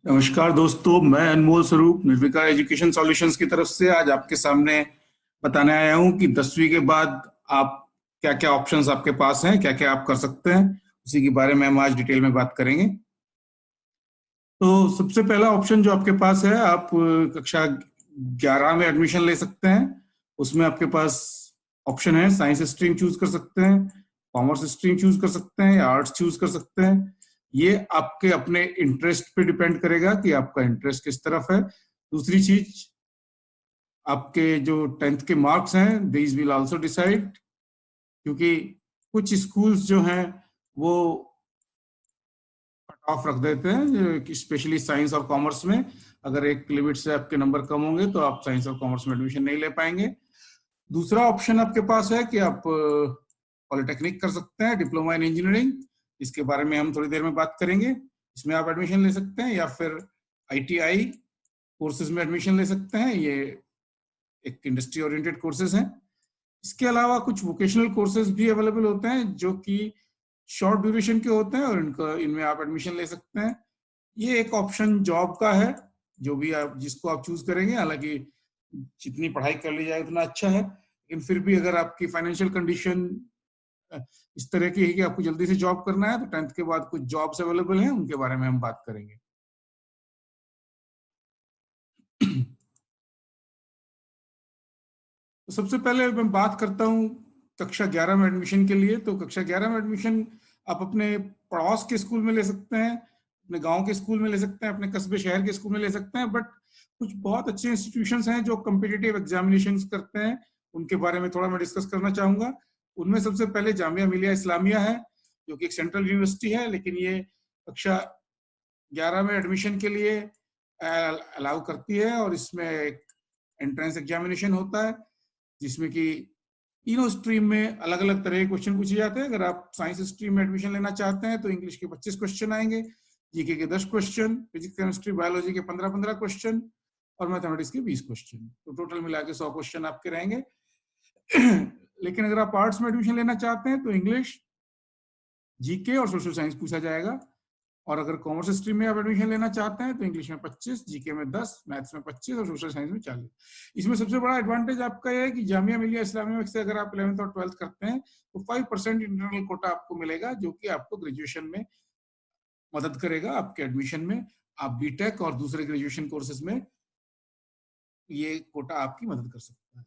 नमस्कार दोस्तों, मैं अनमोल स्वरूप निर्विकार एजुकेशन सॉल्यूशंस की तरफ से आज आपके सामने बताने आया हूं कि 10वीं के बाद आप क्या क्या ऑप्शंस आपके पास हैं, क्या क्या आप कर सकते हैं। उसी के बारे में हम आज डिटेल में बात करेंगे। तो सबसे पहला ऑप्शन जो आपके पास है, आप कक्षा 11 में एडमिशन ले सकते हैं। उसमें आपके पास ऑप्शन है, साइंस स्ट्रीम चूज कर सकते हैं, कॉमर्स स्ट्रीम चूज कर सकते हैं या आर्ट्स चूज कर सकते हैं। ये आपके अपने इंटरेस्ट पे डिपेंड करेगा कि आपका इंटरेस्ट किस तरफ है। दूसरी चीज, आपके जो 10th के मार्क्स हैं, दीज विल आल्सो डिसाइड, क्योंकि कुछ स्कूल्स जो हैं वो कट ऑफ रख देते हैं, स्पेशली साइंस और कॉमर्स में। अगर एक लिमिट से आपके नंबर कम होंगे तो आप साइंस और कॉमर्स में एडमिशन नहीं ले पाएंगे। दूसरा ऑप्शन आपके पास है कि आप पॉलिटेक्निक कर सकते हैं, डिप्लोमा इन इंजीनियरिंग। इसके बारे में हम थोड़ी देर में बात करेंगे। इसमें आप एडमिशन ले सकते हैं, या फिर आईटीआई कोर्सेज में एडमिशन ले सकते हैं। ये एक इंडस्ट्री ओरिएंटेड कोर्सेज हैं। इसके अलावा कुछ वोकेशनल कोर्सेज भी अवेलेबल होते हैं जो कि शॉर्ट ड्यूरेशन के होते हैं, और इनमें आप एडमिशन ले सकते हैं। ये एक ऑप्शन जॉब का है, जो भी आप जिसको आप चूज करेंगे। हालांकि जितनी पढ़ाई कर ली जाए उतना अच्छा है, लेकिन फिर भी अगर आपकी फाइनेंशियल कंडीशन इस तरह की है कि आपको जल्दी से जॉब करना है, तो 10th के बाद कुछ जॉब्स अवेलेबल हैं, उनके बारे में हम बात करेंगे। तो सबसे पहले मैं बात करता हूँ कक्षा 11 में एडमिशन के लिए। तो कक्षा 11 में एडमिशन आप अपने पड़ोस के स्कूल में ले सकते हैं, अपने गांव के स्कूल में ले सकते हैं, अपने कस्बे शहर के स्कूल में ले सकते हैं। बट कुछ बहुत अच्छे इंस्टीट्यूशंस हैं जो कम्पिटिटिव एग्जामिनेशन करते हैं, उनके बारे में थोड़ा मैं डिस्कस करना चाहूंगा। उनमें सबसे पहले जामिया मिलिया इस्लामिया है, जो कि एक सेंट्रल यूनिवर्सिटी है, लेकिन ये कक्षा 11 में एडमिशन के लिए अलाउ करती है। और इसमें एक एंट्रेंस एग्जामिनेशन होता है, जिसमें कि तीनों स्ट्रीम में अलग अलग तरह के क्वेश्चन पूछे जाते हैं। अगर आप साइंस स्ट्रीम में एडमिशन लेना चाहते हैं तो इंग्लिश के 25 क्वेश्चन आएंगे, जीके के 10 क्वेश्चन, फिजिक्स केमिस्ट्री बायोलॉजी के 15-15 क्वेश्चन, और मैथमेटिक्स के 20 क्वेश्चन। तो टोटल मिला के 100 क्वेश्चन आपके रहेंगे। लेकिन अगर आप आर्ट्स में एडमिशन लेना चाहते हैं तो इंग्लिश, जीके और सोशल साइंस पूछा जाएगा। और अगर कॉमर्स स्ट्रीम में आप एडमिशन लेना चाहते हैं तो इंग्लिश में 25, जीके में 10, मैथ्स में 25 और सोशल साइंस में 40। इसमें सबसे बड़ा एडवांटेज आपका यह है कि जामिया मिलिया इस्लामिया से अगर आप 11th और 12th करते हैं तो 5% इंटरनल कोटा आपको मिलेगा, जो कि आपको ग्रेजुएशन में मदद करेगा, आपके एडमिशन में। आप बीटेक और दूसरे ग्रेजुएशन कोर्सेज में ये कोटा आपकी मदद कर सकता है।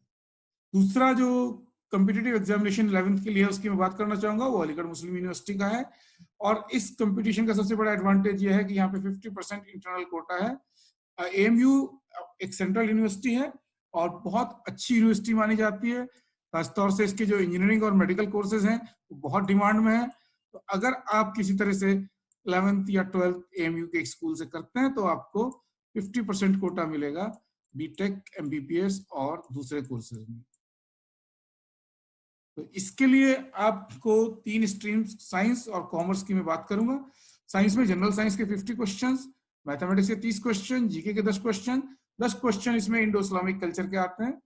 दूसरा जो कम्पिटिटिव एग्जामिनेशन 11th के लिए उसकी मैं बात करना चाहूंगा, वो अलीगढ़ मुस्लिम यूनिवर्सिटी का है। और इस कंपटीशन का सबसे बड़ा एडवांटेज ये है कि यहाँ पे 50% इंटरनल कोटा है। एएमयू एक सेंट्रल यूनिवर्सिटी है और बहुत अच्छी यूनिवर्सिटी मानी जाती है। खासतौर से इसके जो इंजीनियरिंग और मेडिकल कोर्सेज हैं वो बहुत डिमांड में है। तो अगर आप किसी तरह से 11th या 12th एएमयू के स्कूल से करते हैं तो आपको 50% कोटा मिलेगा बीटेक, एमबीबीएस और दूसरे कोर्सेज में। तो इसके लिए आपको 3 स्ट्रीम्स, साइंस और कॉमर्स की मैं बात करूंगा। साइंस में जनरल साइंस के 50 क्वेश्चंस, मैथमेटिक्स के 30 क्वेश्चन, जीके के 10 क्वेश्चन। 10 क्वेश्चन इसमें इंडो इस्लामिक कल्चर के आते हैं।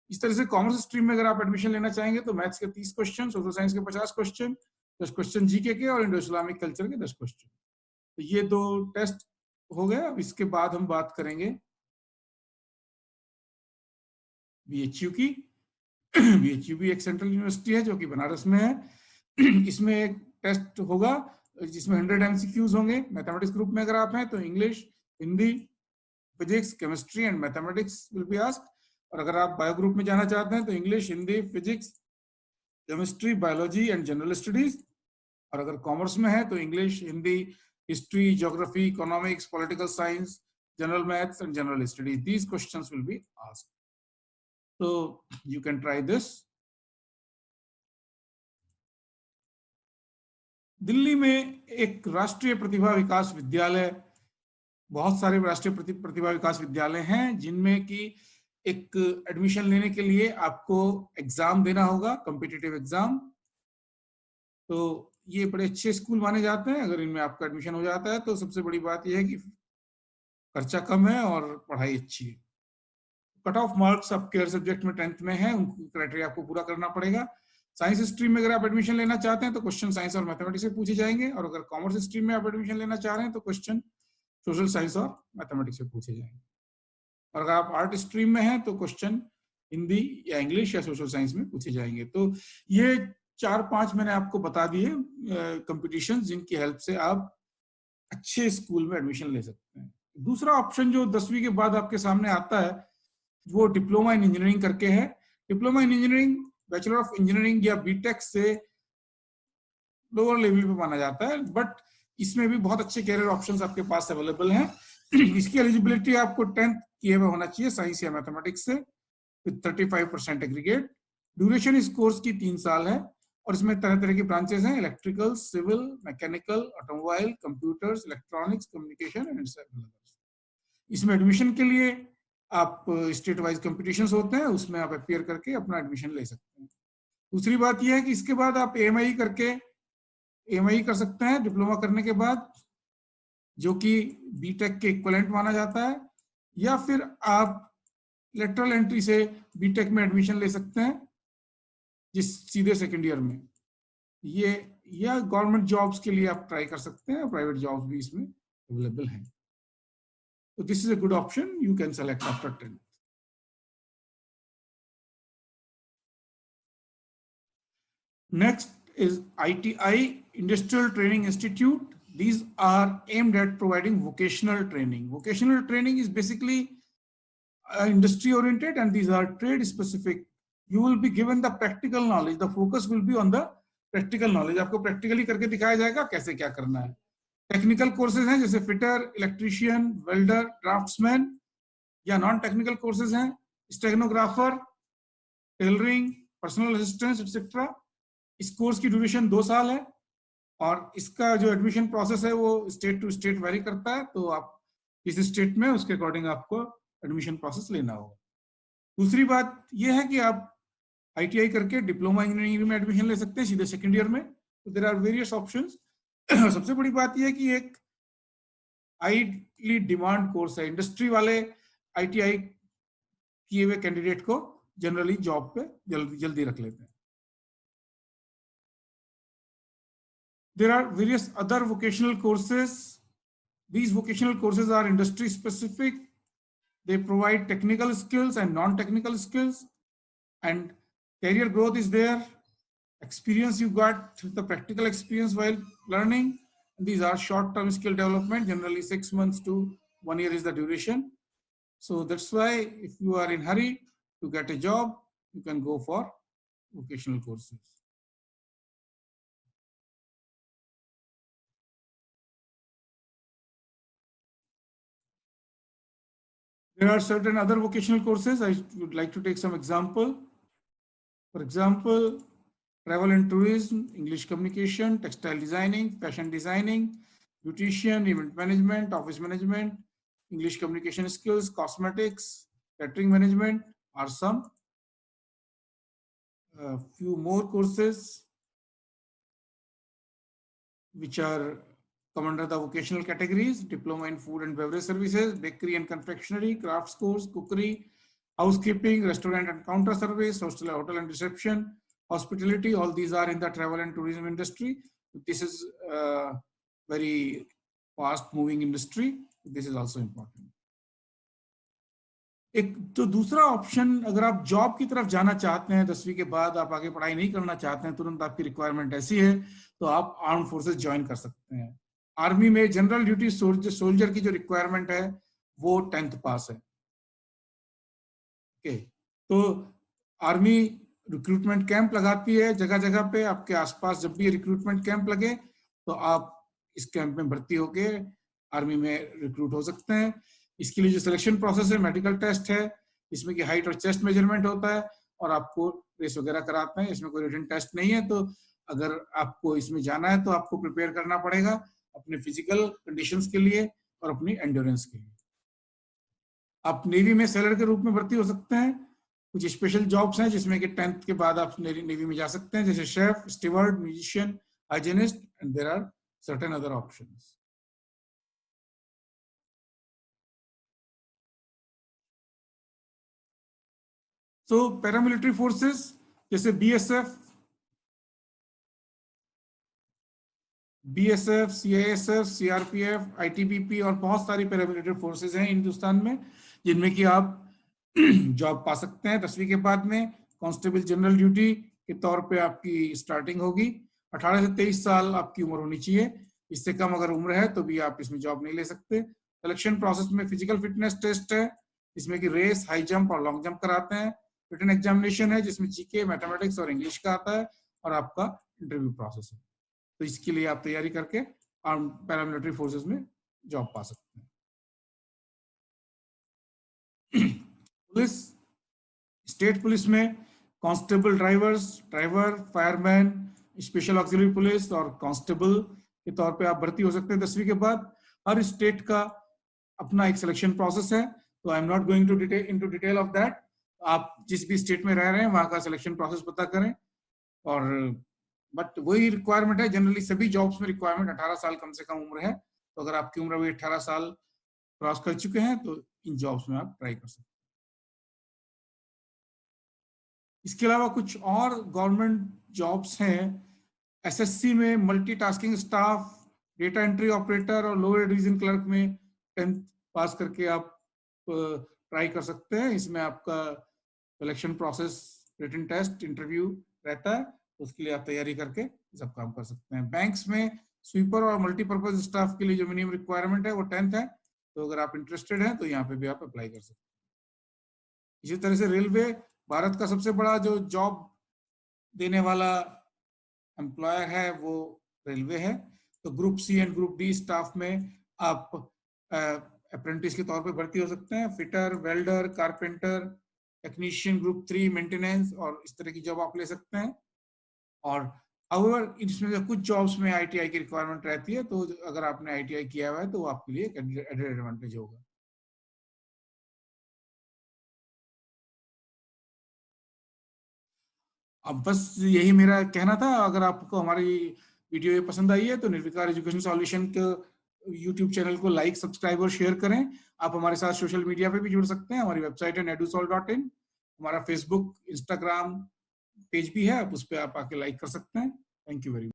इस तरह से कॉमर्स स्ट्रीम में अगर आप एडमिशन लेना चाहेंगे तो मैथ्स के 30 क्वेश्चन, सोशल साइंस के 50 क्वेश्चन, 10 क्वेश्चन जीके के, और इंडो इस्लामिक कल्चर के 10 क्वेश्चन। तो ये 2 टेस्ट हो गए। अब इसके बाद हम बात करेंगे बीएचयू की। बीएचयू भी एक सेंट्रल यूनिवर्सिटी है जो कि बनारस में है। इसमें एक टेस्ट होगा जिसमें 100 एमसीक्यूज होंगे। मैथमेटिक्स ग्रुप में अगर आप हैं तो English, Hindi, physics, chemistry and mathematics will be asked. और अगर आप बायो ग्रुप में जाना चाहते हैं तो English, Hindi, physics, chemistry, biology and general studies. और अगर कॉमर्स में है तो English, Hindi, history, geography, economics, political science, general maths and general studies. These questions will be asked. So you can try this. Delhi में एक राष्ट्रीय प्रतिभा विकास विद्यालय, बहुत सारे राष्ट्रीय प्रतिभा विकास विद्यालय हैं जिनमें कि एक एडमिशन लेने के लिए आपको एग्जाम देना होगा, कॉम्पिटिटिव एग्जाम। तो ये बड़े अच्छे स्कूल माने जाते हैं। अगर इनमें आपका एडमिशन हो जाता है तो सबसे बड़ी बात यह है कि खर्चा कम है और पढ़ाई अच्छी है। कट ऑफ मार्क्स आपके हर सब्जेक्ट में 10th में है, उनको क्राइटेरिया आपको पूरा करना पड़ेगा। साइंस स्ट्रीम में अगर आप एडमिशन लेना चाहते हैं तो क्वेश्चन साइंस और मैथमेटिक्स से पूछे जाएंगे। और अगर कॉमर्स स्ट्रीम में आप एडमिशन लेना चाह रहे हैं तो क्वेश्चन सोशल साइंस और मैथमेटिक्स से पूछे जाएंगे। और अगर आप आर्ट स्ट्रीम में हैं तो क्वेश्चन हिंदी या इंग्लिश या सोशल साइंस में पूछे जाएंगे। तो ये 4-5 मैंने आपको बता दिए कंपटीशन जिनकी हेल्प से आप अच्छे स्कूल में एडमिशन ले सकते हैं। दूसरा ऑप्शन जो 10वीं के बाद आपके सामने आता है वो डिप्लोमा इन इंजीनियरिंग करके है। Diploma in engineering bachelor of engineering या बीटेक से लोअर लेवल पे माना जाता है, बट इसमें भी बहुत अच्छे कैरियर ऑप्शंस आपके पास अवेलेबल हैं। इसकी एलिजिबिलिटी आपको 10th किए हुए होना चाहिए साइंस या मैथमेटिक्स से विद 35% एग्रीगेट। ड्यूरेशन इस कोर्स की 3 साल है और इसमें तरह तरह की ब्रांचेस हैं, electrical, civil, mechanical, automobile, computers, electronics, communication and several others. इसमें एडमिशन के लिए आप स्टेट वाइज कॉम्पिटिशन्स होते हैं, उसमें आप अपियर करके अपना एडमिशन ले सकते हैं। दूसरी बात यह है कि इसके बाद आप एएमआई कर सकते हैं डिप्लोमा करने के बाद, जो कि बीटेक के इक्विवेलेंट माना जाता है, या फिर आप लेटरल एंट्री से बीटेक में एडमिशन ले सकते हैं जिस सीधे सेकेंड ईयर में। ये या गवर्नमेंट जॉब्स के लिए आप ट्राई कर सकते हैं, प्राइवेट जॉब्स भी इसमें अवेलेबल हैं। तो this is a good option you can select after 10th। Next is ITI, Industrial Training Institute. These are aimed at providing vocational training. Vocational training is basically industry oriented and these are trade specific. You will be given the practical knowledge. The focus will be on the practical knowledge. आपको practically करके दिखाया जाएगा कैसे क्या करना है। Technical courses हैं जैसे फिटर, इलेक्ट्रीशियन, वेल्डर, ड्राफ्ट्समैन, या नॉन टेक्निकल कोर्सेज हैं stenographer, tailoring, personal assistant etcetera. इस कोर्स की ड्यूरेशन 2 साल है और इसका जो एडमिशन प्रोसेस है वो स्टेट टू स्टेट वेरी करता है, तो आप इस स्टेट में उसके अकॉर्डिंग आपको एडमिशन प्रोसेस लेना होगा। दूसरी बात यह है कि आप आईटीआई करके डिप्लोमा इंजीनियरिंग में एडमिशन ले सकते हैं सीधे सेकेंड ईयर में। तो देयर आर वेरियस ऑप्शंस। सबसे बड़ी बात यह है कि एक हाईली डिमांड कोर्स है, इंडस्ट्री वाले आईटीआई किए हुए कैंडिडेट को जनरली जॉब पे जल्दी रख लेते हैं। There are various other vocational courses. These vocational courses are industry specific. They provide technical skills and non-technical skills, and career growth is there. Experience you got the practical experience while learning. These are short-term skill development. Generally 6 months to 1 year is the duration. So that's why if you are in hurry to get a job, you can go for vocational courses. There are certain other vocational courses. I would like to take some example. For example, travel and tourism, English communication, textile designing, fashion designing, beautician, event management, office management, English communication skills, cosmetics, catering management are some. A few more courses which are come under the vocational categories: diploma in food and beverage services, bakery and confectionery, crafts course, cookery, housekeeping, restaurant and counter service, hotel and reception, hospitality. All these are in the travel and tourism industry. This is a very fast moving industry. This is also important. एक तो दूसरा option, अगर आप job की तरफ जाना चाहते हैं 10वीं के बाद, आप आगे पढ़ाई नहीं करना चाहते हैं, तुरंत आपकी रिक्वायरमेंट ऐसी है तो आप आर्म फोर्सेस ज्वाइन कर सकते हैं। आर्मी में जनरल ड्यूटी सोल्जर की जो रिक्वायरमेंट है वो 10th पास है। ओके, तो आर्मी रिक्रूटमेंट कैंप लगाती है जगह जगह पे आपके आसपास। जब भी रिक्रूटमेंट कैंप लगे तो आप इस कैंप में भर्ती होके आर्मी में रिक्रूट हो सकते हैं। इसके लिए जो सिलेक्शन प्रोसेस है, मेडिकल टेस्ट है, इसमें की हाइट और चेस्ट मेजरमेंट होता है और आपको रेस वगैरह कराते हैं। इसमें कोई रिटन टेस्ट नहीं है। तो अगर आपको इसमें जाना है तो आपको प्रिपेयर करना पड़ेगा अपने फिजिकल कंडीशंस के लिए और अपनी एंड्योरेंस के लिए। आप नेवी में सेलर के रूप में भर्ती हो सकते हैं। कुछ स्पेशल जॉब्स हैं जिसमें कि 10th के बाद आप नेवी में जा सकते हैं, जैसे chef, steward, musician, hygienist, and there are certain other options. So paramilitary forces जैसे BSF, BSF, CISF, CRPF, ITBP और बहुत सारी पैरामिलिट्री फोर्सेज हैं हिंदुस्तान में, जिनमें कि आप जॉब पा सकते हैं 10वीं के बाद में। कांस्टेबल जनरल ड्यूटी के तौर पे आपकी स्टार्टिंग होगी। 18 से 23 साल आपकी उम्र होनी चाहिए। इससे कम अगर उम्र है तो भी आप इसमें जॉब नहीं ले सकते। सिलेक्शन प्रोसेस में फिजिकल फिटनेस टेस्ट है, इसमें कि रेस, हाई जंप और लॉन्ग जंप कराते हैं। रिटन एग्जामिनेशन है जिसमें जीके, मैथमेटिक्स और इंग्लिश का आता है, और आपका इंटरव्यू प्रोसेस है। तो इसके लिए आप तैयारी करके आर्म पैरामिलिट्री फोर्सेस में जॉब पा सकते हैं। पुलिस, स्टेट पुलिस में constable driver, fireman, special auxiliary police और कांस्टेबल के तौर पे आप भर्ती हो सकते हैं 10वीं के बाद। हर स्टेट का अपना एक सिलेक्शन प्रोसेस है, तो I am not going to into detail of that. आप जिस भी स्टेट में रह रहे हैं वहां का सिलेक्शन प्रोसेस पता करें। और बट वही रिक्वायरमेंट है, जनरली सभी जॉब्स में रिक्वायरमेंट 18 साल कम से कम उम्र है। तो अगर आपकी उम्र भी 18 साल क्रॉस कर चुके हैं तो इन जॉब्स में आप ट्राई कर सकते हैं। इसके अलावा कुछ और गवर्नमेंट जॉब्स हैं। एसएससी में multitasking staff, data entry operator और लोअर डिवीजन क्लर्क में 10th पास करके आप ट्राई कर सकते हैं। इसमें आपका selection process, written test, interview रहता है, तो उसके लिए आप तैयारी करके सब काम कर सकते हैं। बैंक्स में स्वीपर और मल्टीपर्पज स्टाफ के लिए जो मिनिमम रिक्वायरमेंट है वो 10th है, तो अगर आप इंटरेस्टेड हैं तो यहाँ पे भी आप अप्लाई कर सकते हैं। इसी तरह से रेलवे भारत का सबसे बड़ा जो जॉब देने वाला एम्प्लॉयर है वो रेलवे है। तो group C and group D staff में आप अप्रेंटिस के तौर पे भर्ती हो सकते हैं। Fitter, welder, carpenter, technician group 3, maintenance और इस तरह की जॉब आप ले सकते हैं। और अगर इसमें कुछ जॉब्स में आईटीआई की रिक्वायरमेंट रहती है, तो अगर आपने आईटीआई किया हुआ है तो आपके लिए एडेड एडवांटेज होगा। अब बस यही मेरा कहना था। अगर आपको हमारी वीडियो ये पसंद आई है तो निर्विकार एजुकेशन सॉल्यूशन के यूट्यूब चैनल को लाइक, सब्सक्राइब और शेयर करें। आप हमारे साथ सोशल मीडिया पे भी जुड़ सकते हैं। हमारी वेबसाइट है nedusol.in। हमारा फेसबुक, इंस्टाग्राम पेज भी है, आप उस पर आप आके लाइक कर सकते हैं। Thank you very much.